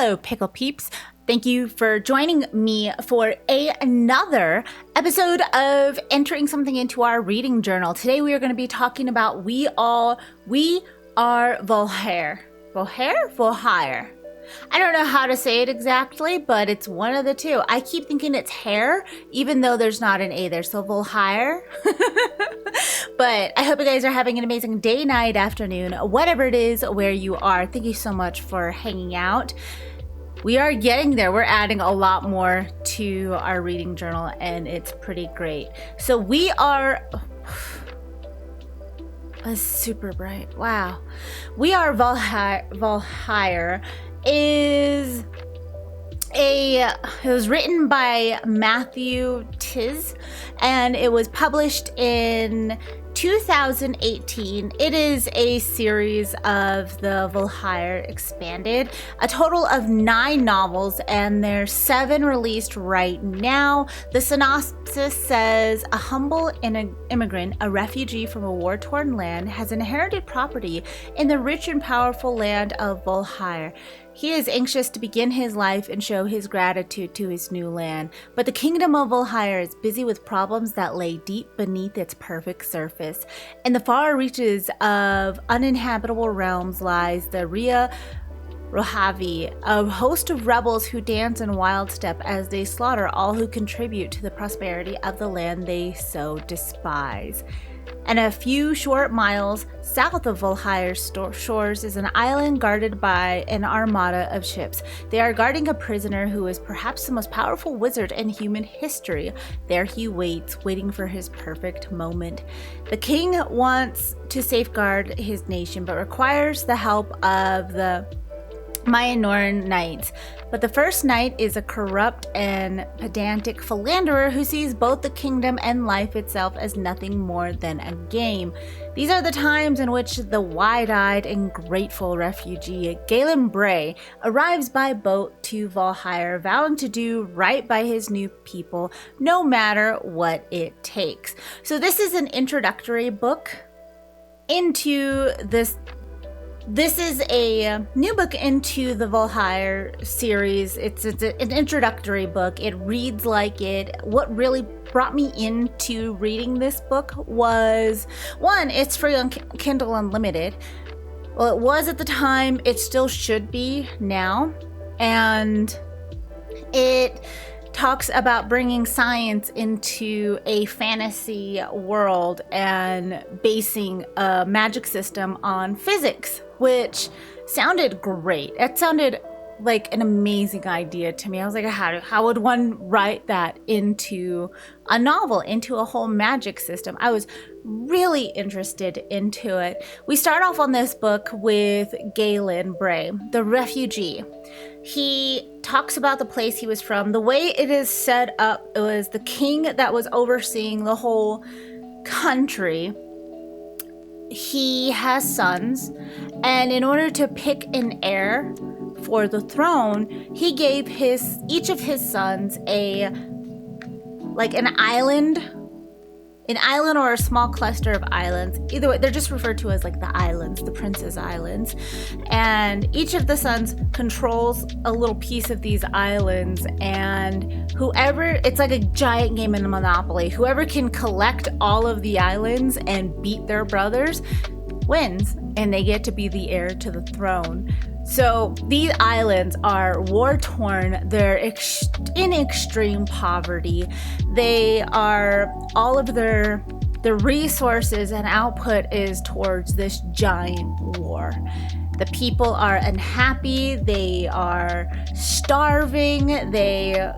Hello, Pickle Peeps. Thank you for joining me for another episode of entering something into our reading journal. Today we are going to be talking about We Are Voulhire. Voulhire. I don't know how to say it exactly, but it's one of the two. I keep thinking it's hair, even though there's not an A there, so Voulhire. But I hope you guys are having an amazing day, night, afternoon, whatever it is where you are. Thank you so much for hanging out. We are getting there. We're adding a lot more to our reading journal, and it's pretty great. So we are... It's super bright. Wow. We Are Voulhire it was written by Matthew Tiz, and it was published in 2018. It is a series of the Voulhire expanded, a total of 9 novels, and there's 7 released right now. The synopsis says, a humble immigrant, a refugee from a war-torn land, has inherited property in the rich and powerful land of Voulhire. He is anxious to begin his life and show his gratitude to his new land, but the kingdom of Voulhire is busy with problems that lay deep beneath its perfect surface. In the far reaches of uninhabitable realms lies the Ria Rohavi, a host of rebels who dance in wild step as they slaughter all who contribute to the prosperity of the land they so despise. And a few short miles south of Voulhire's shores is an island guarded by an armada of ships. They are guarding a prisoner who is perhaps the most powerful wizard in human history. There he waits, waiting for his perfect moment. The king wants to safeguard his nation, but requires the help of the Minoran knights. But the first knight is a corrupt and pedantic philanderer who sees both the kingdom and life itself as nothing more than a game. These are the times in which the wide-eyed and grateful refugee Galen Bray arrives by boat to Voulhire, vowing to do right by his new people, no matter what it takes. So this is an introductory book into this. This is a new book into the Voulhire series. It's an introductory book. It reads like it. What really brought me into reading this book was, one, it's free on Kindle Unlimited. Well, it was at the time. It still should be now. And it talks about bringing science into a fantasy world and basing a magic system on physics, which sounded great. It sounded like an amazing idea to me. I was like, how would one write that into a novel, into a whole magic system? I was really interested into it. We start off on this book with Galen Bray, the refugee. He talks about the place he was from. The way it is set up, it was the king that was overseeing the whole country. He has sons, and in order to pick an heir for the throne, he gave each of his sons an island or a small cluster of islands. Either way, they're just referred to as like the islands, the Prince's Islands. And each of the sons controls a little piece of these islands, and it's like a giant game in Monopoly. Whoever can collect all of the islands and beat their brothers wins, and they get to be the heir to the throne. So these islands are war-torn. They're in extreme poverty. They are, all of the resources and output is towards this giant war. The people are unhappy. They are starving. They're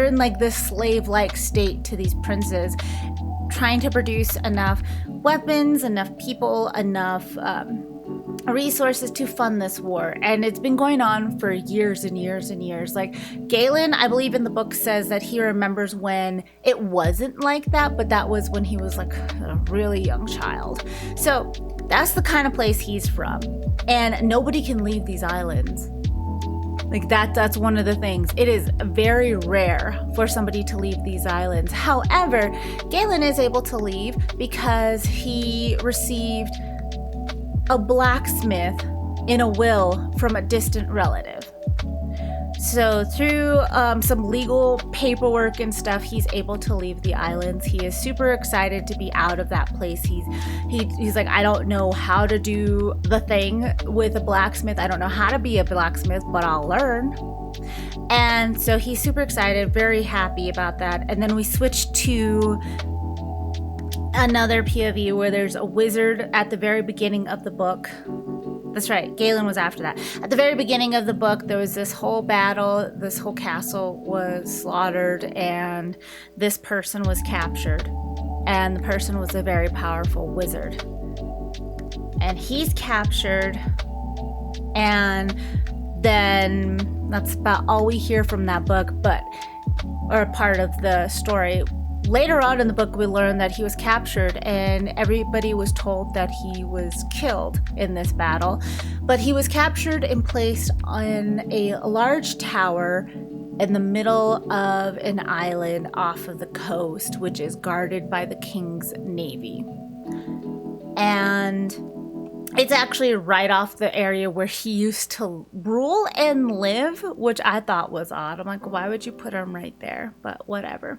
in like this slave-like state to these princes, trying to produce enough weapons, enough people, enough resources to fund this war. And it's been going on for years and years and years. Like Galen, I believe in the book, says that he remembers when it wasn't like that, but that was when he was like a really young child. So that's the kind of place he's from. And nobody can leave these islands. Like that's one of the things. It is very rare for somebody to leave these islands. However, Galen is able to leave because he received a blacksmith in a will from a distant relative. So through some legal paperwork and stuff, he's able to leave the islands. He is super excited to be out of that place. He's like, I don't know how to do the thing with a blacksmith. I don't know how to be a blacksmith, but I'll learn. And so he's super excited, very happy about that. And then we switch to another POV where there's a wizard at the very beginning of the book. That's right, Galen was after that. At the very beginning of the book, there was this whole battle. This whole castle was slaughtered, and this person was captured. And the person was a very powerful wizard. And he's captured, and then that's about all we hear from that book, or part of the story. Later on in the book, we learn that he was captured and everybody was told that he was killed in this battle. But he was captured and placed on a large tower in the middle of an island off of the coast, which is guarded by the king's navy. And it's actually right off the area where he used to rule and live, which I thought was odd. I'm like, why would you put him right there? But whatever.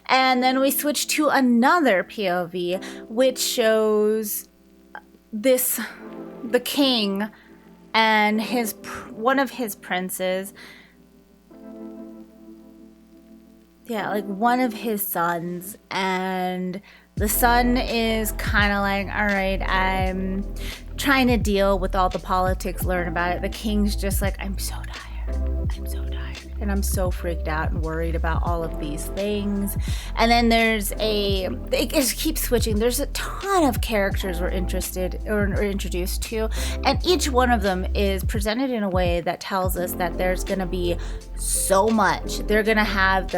And then we switch to another POV, which shows the king and one of his princes. Yeah, like one of his sons, and the son is kind of like, all right, I'm trying to deal with all the politics, learn about it. The king's just like, I'm so tired. And I'm so freaked out and worried about all of these things. And then it just keeps switching. There's a ton of characters we're interested or introduced to. And each one of them is presented in a way that tells us that there's going to be so much. They're going to have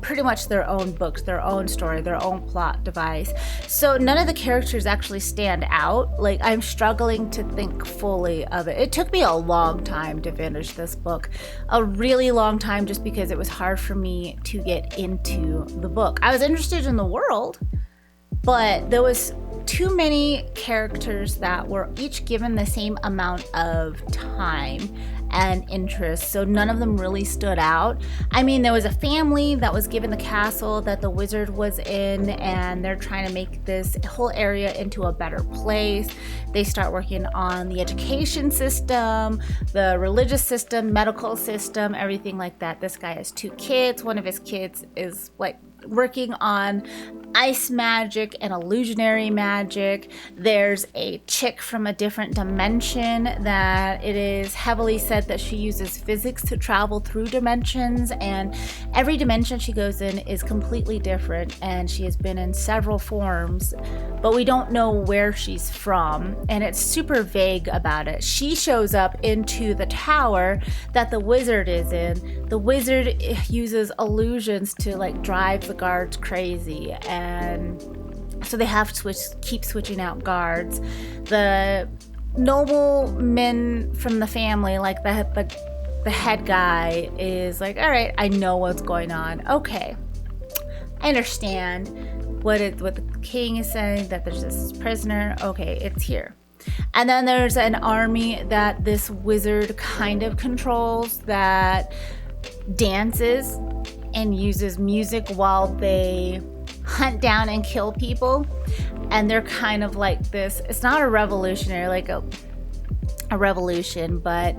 pretty much their own books, their own story, their own plot device. So none of the characters actually stand out. Like, I'm struggling to think fully of it. It took me a long time to finish this book. A really long time, just because it was hard for me to get into the book. I was interested in the world, but there was too many characters that were each given the same amount of time and interest, so none of them really stood out. I mean, there was a family that was given the castle that the wizard was in, and they're trying to make this whole area into a better place. They start working on the education system, the religious system, medical system, everything like that. This guy has 2 kids. One of his kids is like working on ice magic and illusionary magic. There's a chick from a different dimension that it is heavily said that she uses physics to travel through dimensions, and every dimension she goes in is completely different, and she has been in several forms, but we don't know where she's from, and it's super vague about it. She shows up into the tower that the wizard is in. The wizard uses illusions to like drive the guards crazy, and so they have to keep switching out guards. The noblemen from the family, like the head guy, is like, all right, I know what's going on. Okay, I understand what the king is saying, that there's this prisoner. Okay, it's here. And then there's an army that this wizard kind of controls that dances and uses music while they hunt down and kill people. And they're kind of like this, it's not a revolutionary, like a revolution, but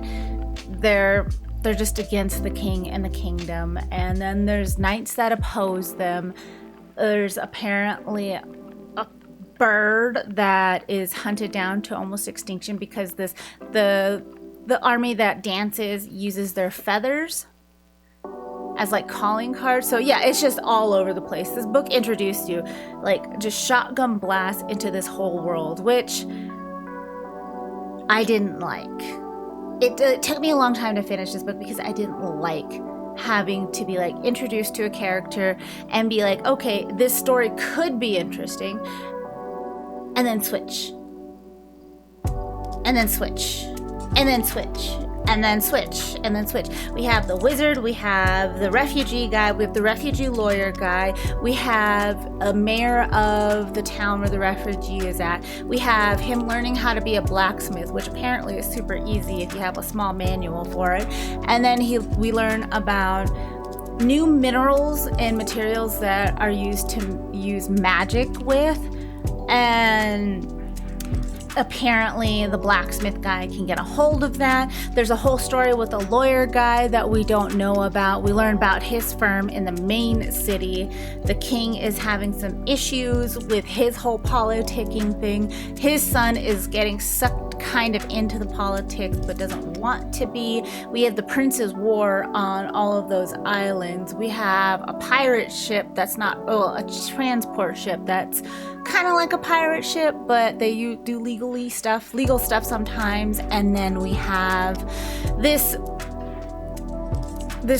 they're just against the king and the kingdom. And then there's knights that oppose them. There's apparently a bird that is hunted down to almost extinction because the army that dances uses their feathers as like calling cards. So yeah, it's just all over the place. This book introduced you like just shotgun blast into this whole world, which I didn't like. It took me a long time to finish this book because I didn't like having to be like introduced to a character and be like, okay, this story could be interesting, and then switch, and then switch, and then switch. and then switch, and then switch. We have the wizard, we have the refugee guy, we have the refugee lawyer guy, we have a mayor of the town where the refugee is at. We have him learning how to be a blacksmith, which apparently is super easy if you have a small manual for it. And then we learn about new minerals and materials that are used to use magic with, and apparently the blacksmith guy can get a hold of that. There's a whole story with a lawyer guy that we don't know about. We learn about his firm in the main city. The king is having some issues with his whole politicking thing. His son is getting sucked kind of into the politics but doesn't want to be. We have the Prince's War on all of those islands. We have a pirate ship that's not, a transport ship that's kind of like a pirate ship, but they do legal stuff sometimes. And then we have this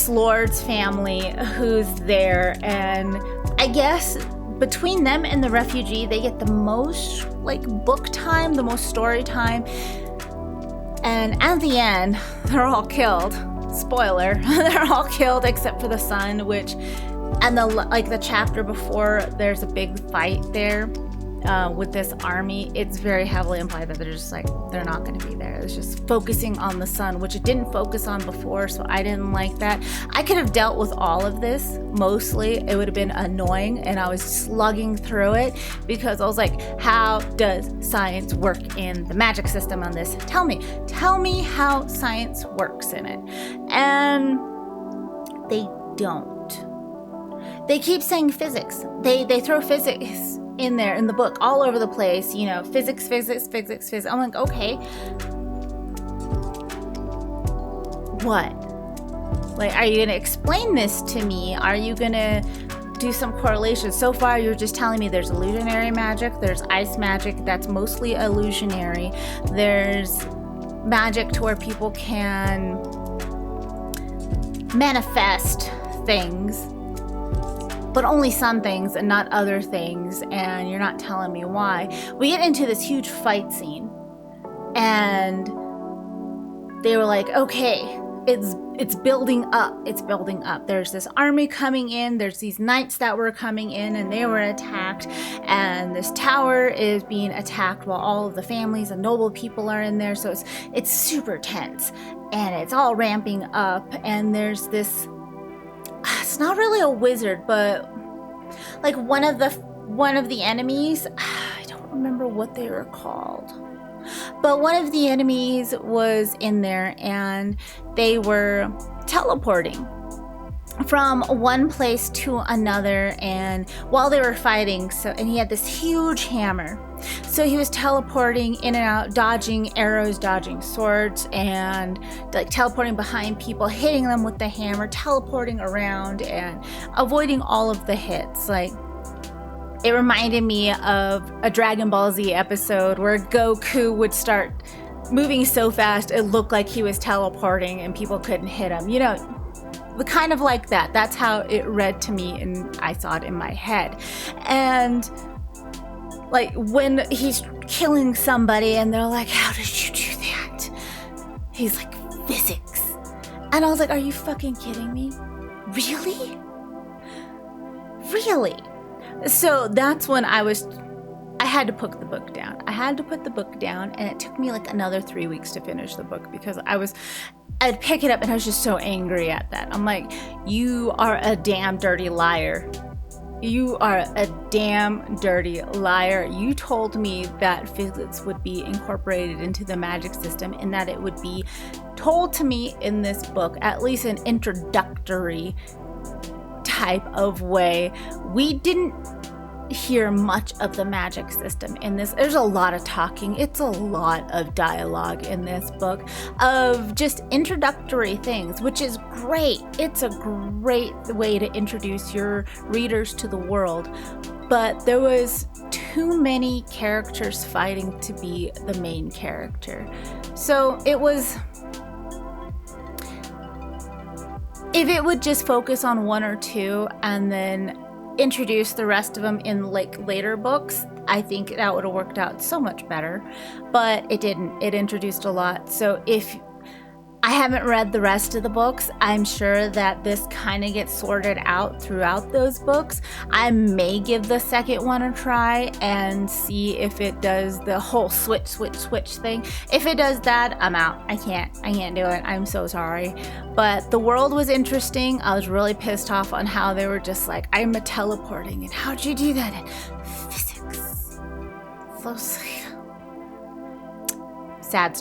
lord's family who's there, and I guess between them and the refugee, they get the most book time, the most story time. And at the end, they're all killed. Spoiler, they're all killed except for the son, and the chapter before, there's a big fight there with this army. It's very heavily implied that they're just they're not going to be there. It's just focusing on the son, which it didn't focus on before, so I didn't like that. I could have dealt with all of this. Mostly it would have been annoying, and I was slugging through it because I was like, how does science work in the magic system on this? Tell me how science works in it. And they don't. They keep saying physics. They throw physics in there in the book all over the place, physics. I'm like, okay, what? Are you gonna explain this to me? Are you gonna do some correlation? So far you're just telling me there's illusionary magic, there's ice magic that's mostly illusionary, there's magic to where people can manifest things, but only some things and not other things, and you're not telling me why. We get into this huge fight scene, and they were like, okay, it's building up. There's this army coming in, there's these knights that were coming in, and they were attacked, and this tower is being attacked while all of the families and noble people are in there, so it's super tense, and it's all ramping up, and there's this, it's not really a wizard, but one of the enemies, I don't remember what they were called, but one of the enemies was in there, and they were teleporting from one place to another, and while they were fighting, and he had this huge hammer, so he was teleporting in and out, dodging arrows, dodging swords, and teleporting behind people, hitting them with the hammer, teleporting around and avoiding all of the hits. It reminded me of a Dragon Ball Z episode where Goku would start moving so fast it looked like he was teleporting and people couldn't hit him. Kind of like that. That's how it read to me, and I saw it in my head. And when he's killing somebody and they're like, how did you do that? He's like, physics. And I was like, are you fucking kidding me? Really? So that's when I had to put the book down. And it took me another 3 weeks to finish the book because I'd pick it up and I was just so angry at that. I'm like, you are a damn dirty liar. You are a damn dirty liar. You told me that physics would be incorporated into the magic system and that it would be told to me in this book, at least an introductory type of way. We didn't hear much of the magic system in this. There's a lot of talking. It's a lot of dialogue in this book of just introductory things, which is great. It's a great way to introduce your readers to the world. But there was too many characters fighting to be the main character. So it was, if it would just focus on one or two and then introduce the rest of them in later books, I think that would have worked out so much better, but it didn't. It introduced a lot. So if I haven't read the rest of the books. I'm sure that this kind of gets sorted out throughout those books. I may give the second one a try and see if it does the whole switch thing. If it does that, I'm out. I can't do it. I'm so sorry. But the world was interesting. I was really pissed off on how they were just like, I'm a teleporting, and how'd you do that? And physics. So sad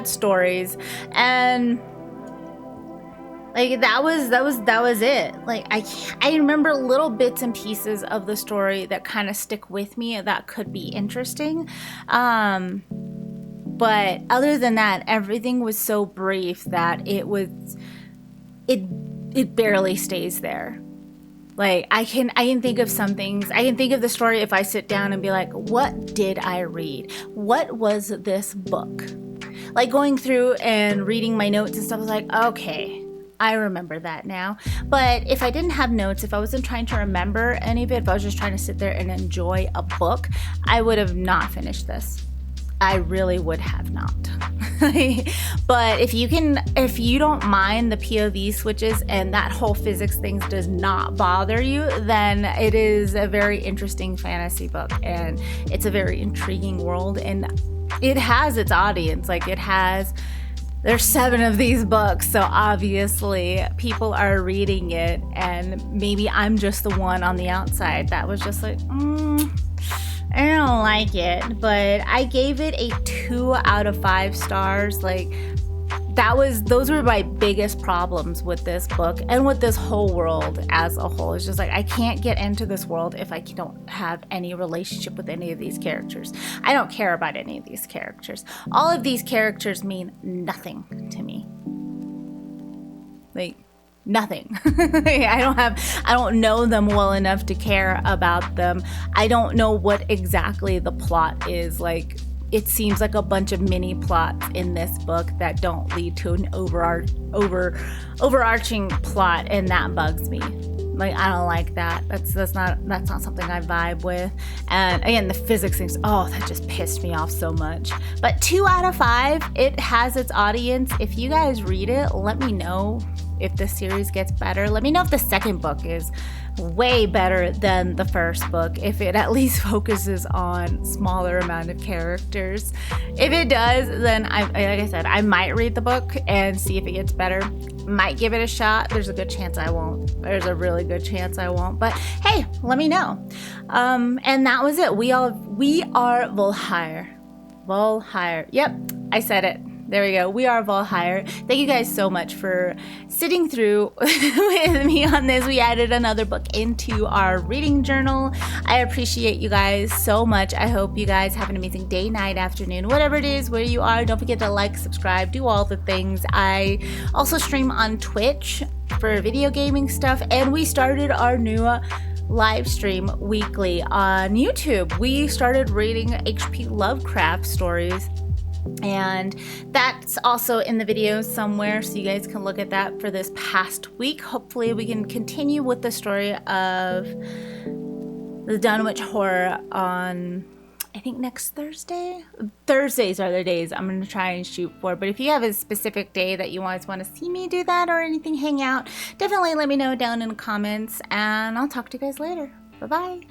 stories. And like that was it. Like I remember little bits and pieces of the story that kind of stick with me that could be interesting. But other than that, everything was so brief that it barely stays there. Like I can think of some things. I can think of the story if I sit down and be like, what did I read? What was this book? Like going through and reading my notes and stuff, I was like, okay, I remember that now. But if I didn't have notes, if I wasn't trying to remember any of it, if I was just trying to sit there and enjoy a book, I would have not finished this. I really would have not. But if you don't mind the POV switches and that whole physics thing does not bother you, then it is a very interesting fantasy book, and it's a very intriguing world, and it has its audience. Like there's 7 of these books, so obviously people are reading it, and maybe I'm just the one on the outside that was just like, I don't like it. But I gave it a 2 out of 5 stars. Like those were my biggest problems with this book and with this whole world as a whole. It's just like, I can't get into this world if I don't have any relationship with any of these characters. I don't care about any of these characters. All of these characters mean nothing to me. Like nothing. I don't know them well enough to care about them. I don't know what exactly the plot is. Like, it seems like a bunch of mini plots in this book that don't lead to an overarching plot, and that bugs me. Like, I don't like that. That's not something I vibe with. And again, the physics things, that just pissed me off so much. But 2 out of 5, it has its audience. If you guys read it, let me know if the series gets better. Let me know if the second book is way better than the first book, if it at least focuses on smaller amount of characters. If it does, then like I said, I might read the book and see if it gets better. Might give it a shot. There's a good chance I won't. There's a really good chance I won't. But hey, let me know. And that was it. We are Voulhire. Voulhire. Yep, I said it. There we go. We are Voulhire. Thank you guys so much for sitting through with me on this. We added another book into our reading journal. I appreciate you guys so much. I hope you guys have an amazing day, night, afternoon, whatever it is, where you are. Don't forget to like, subscribe, do all the things. I also stream on Twitch for video gaming stuff, and we started our new live stream weekly on YouTube. We started reading H.P. Lovecraft stories, and that's also in the video somewhere, so you guys can look at that for this past week. Hopefully we can continue with the story of the Dunwich Horror on, I think, next Thursday. Thursdays are the days I'm going to try and shoot for, but if you have a specific day that you guys want to see me do that or anything, hang out, definitely let me know down in the comments, and I'll talk to you guys later. Bye-bye.